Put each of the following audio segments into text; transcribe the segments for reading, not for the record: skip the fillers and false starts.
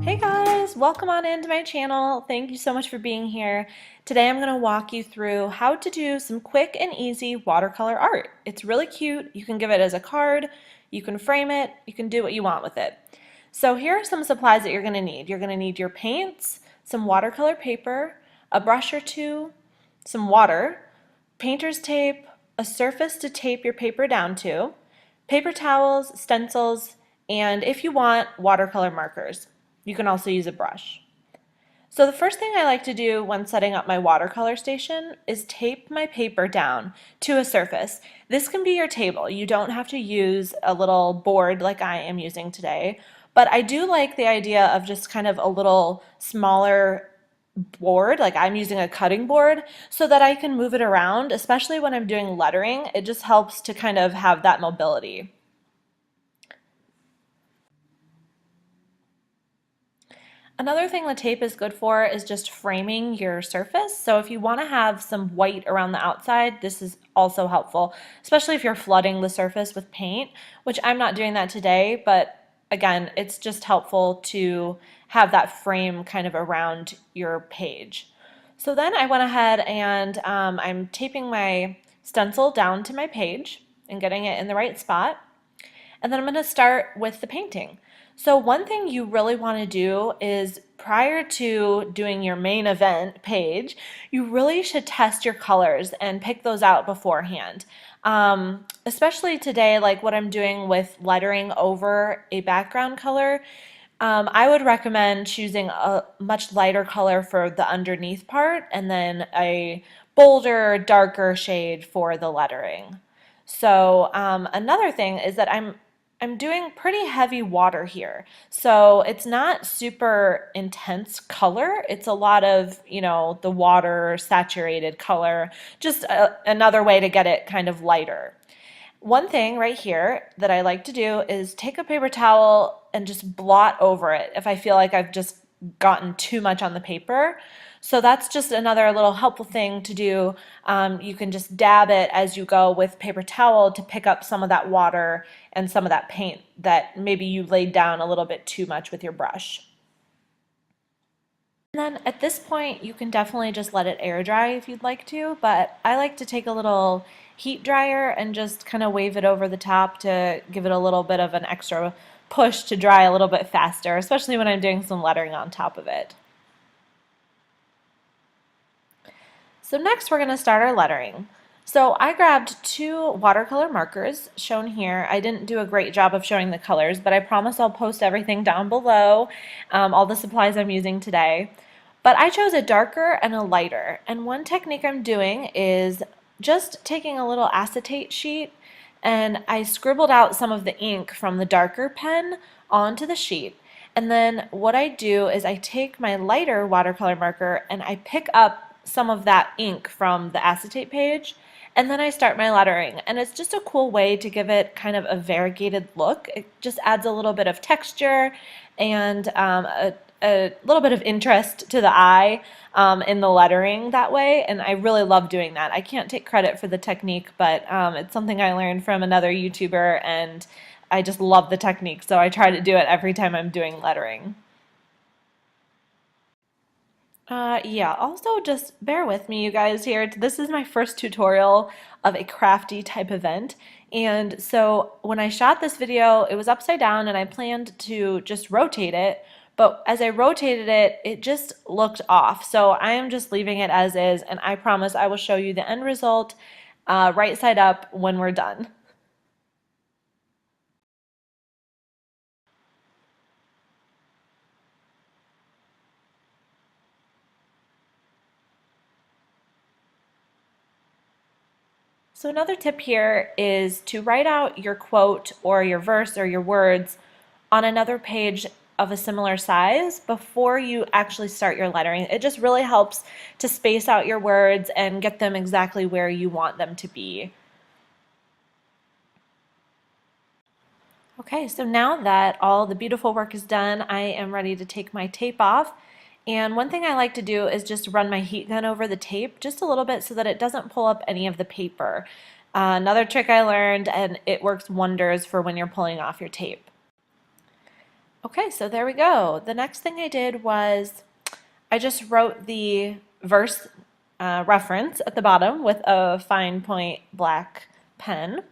Hey guys, welcome on into my channel. Thank you so much for being here. Today I'm going to walk you through how to do some quick and easy watercolor art. It's really cute. You can give it as a card, you can frame it, you can do what you want with it. So here are some supplies that you're going to need. You're going to need your paints, some watercolor paper, a brush or two, some water, painter's tape, a surface to tape your paper down to, paper towels, stencils, and if you want, watercolor markers. You can also use a brush. So the first thing I like to do when setting up my watercolor station is tape my paper down to a surface. This can be your table. You don't have to use a little board like I am using today, but I do like the idea of just kind of a little smaller board, like I'm using a cutting board, so that I can move it around, especially when I'm doing lettering. It just helps to kind of have that mobility. Another thing the tape is good for is just framing your surface. So if you want to have some white around the outside, this is also helpful, especially if you're flooding the surface with paint, which I'm not doing that today, but again, it's just helpful to have that frame kind of around your page. So then I went ahead and I'm taping my stencil down to my page and getting it in the right spot. And then I'm going to start with the painting. So one thing you really want to do is prior to doing your main event page, you really should test your colors and pick those out beforehand. Especially today, like what I'm doing with lettering over a background color, I would recommend choosing a much lighter color for the underneath part and then a bolder, darker shade for the lettering. So another thing is that I'm doing pretty heavy water here. So it's not super intense color. It's a lot of, the water saturated color, just another way to get it kind of lighter. One thing right here that I like to do is take a paper towel and just blot over it if I feel like I've just gotten too much on the paper. So that's just another little helpful thing to do. You can just dab it as you go with paper towel to pick up some of that water and some of that paint that maybe you laid down a little bit too much with your brush. And then at this point, you can definitely just let it air dry if you'd like to, but I like to take a little heat dryer and just kind of wave it over the top to give it a little bit of an extra push to dry a little bit faster, especially when I'm doing some lettering on top of it. So next we're going to start our lettering. So I grabbed 2 watercolor markers shown here. I didn't do a great job of showing the colors, but I promise I'll post everything down below, all the supplies I'm using today. But I chose a darker and a lighter, and one technique I'm doing is just taking a little acetate sheet and I scribbled out some of the ink from the darker pen onto the sheet. And then what I do is I take my lighter watercolor marker and I pick up some of that ink from the acetate page, and then I start my lettering. And it's just a cool way to give it kind of a variegated look. It just adds a little bit of texture and a little bit of interest to the eye in the lettering that way, and I really love doing that. I can't take credit for the technique, but it's something I learned from another YouTuber, and I just love the technique, so I try to do it every time I'm doing lettering. Yeah, also just bear with me, you guys, here. This is my first tutorial of a crafty type event. And so when I shot this video, it was upside down and I planned to just rotate it. But as I rotated it, it just looked off. So I am just leaving it as is, and I promise I will show you the end result right side up when we're done. So another tip here is to write out your quote or your verse or your words on another page of a similar size before you actually start your lettering. It just really helps to space out your words and get them exactly where you want them to be. Okay, so now that all the beautiful work is done, I am ready to take my tape off. And one thing I like to do is just run my heat gun over the tape just a little bit so that it doesn't pull up any of the paper. Another trick I learned, and it works wonders for when you're pulling off your tape. Okay, so there we go. The next thing I did was I just wrote the verse reference at the bottom with a fine point black pen.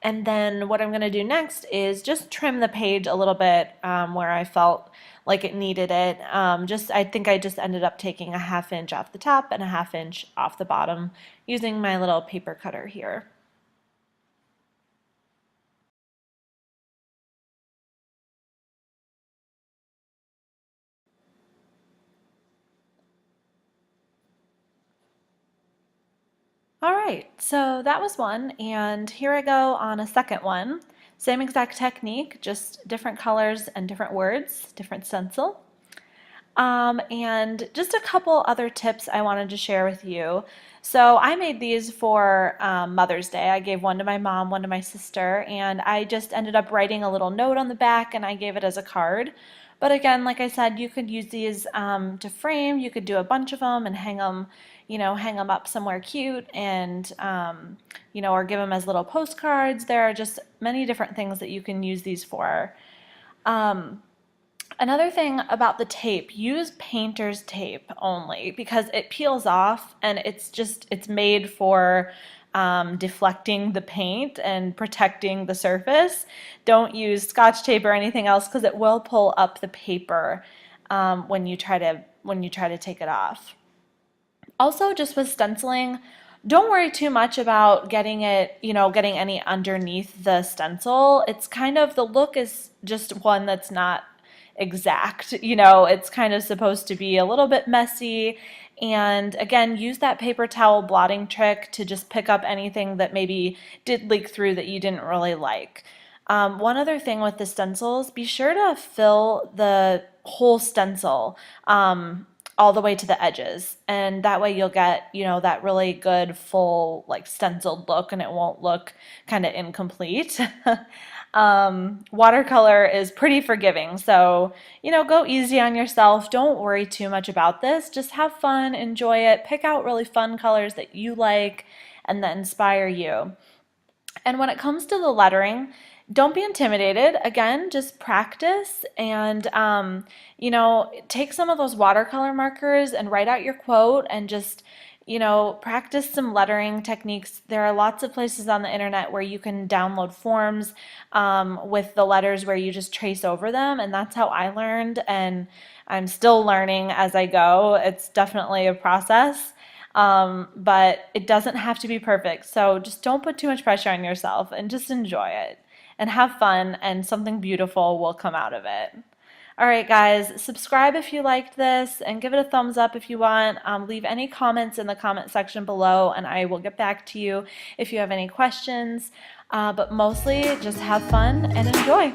And then what I'm going to do next is just trim the page a little bit where I felt like it needed it. I think I just ended up taking a 1/2 inch off the top and a 1/2 inch off the bottom using my little paper cutter here. All right, so that was one, and here I go on a second one. Same exact technique, just different colors and different words, different stencil. And just a couple other tips I wanted to share with you. So I made these for Mother's Day. I gave one to my mom, one to my sister, and I just ended up writing a little note on the back and I gave it as a card. But again, like I said, you could use these to frame. You could do a bunch of them and hang them, hang them up somewhere cute and, or give them as little postcards. There are just many different things that you can use these for. Another thing about the tape, use painter's tape only because it peels off and it's made for deflecting the paint and protecting the surface. Don't use Scotch tape or anything else because it will pull up the paper when you try to take it off. Also, just with stenciling, don't worry too much about getting any underneath the stencil. It's kind of, the look is just one that's not exact. It's kind of supposed to be a little bit messy. And again, use that paper towel blotting trick to just pick up anything that maybe did leak through that you didn't really like. One other thing with the stencils, be sure to fill the whole stencil all the way to the edges, and that way you'll get that really good full like stenciled look and it won't look kind of incomplete. Watercolor is pretty forgiving, so go easy on yourself. Don't worry too much about this. Just have fun, enjoy it, pick out really fun colors that you like and that inspire you. And when it comes to the lettering, don't be intimidated. Again, just practice and, take some of those watercolor markers and write out your quote and just, practice some lettering techniques. There are lots of places on the internet where you can download forms with the letters where you just trace over them, and that's how I learned, and I'm still learning as I go. It's definitely a process. But it doesn't have to be perfect. So just don't put too much pressure on yourself and just enjoy it and have fun, and something beautiful will come out of it. All right, guys, subscribe if you liked this and give it a thumbs up if you want. Leave any comments in the comment section below and I will get back to you if you have any questions. But mostly just have fun and enjoy.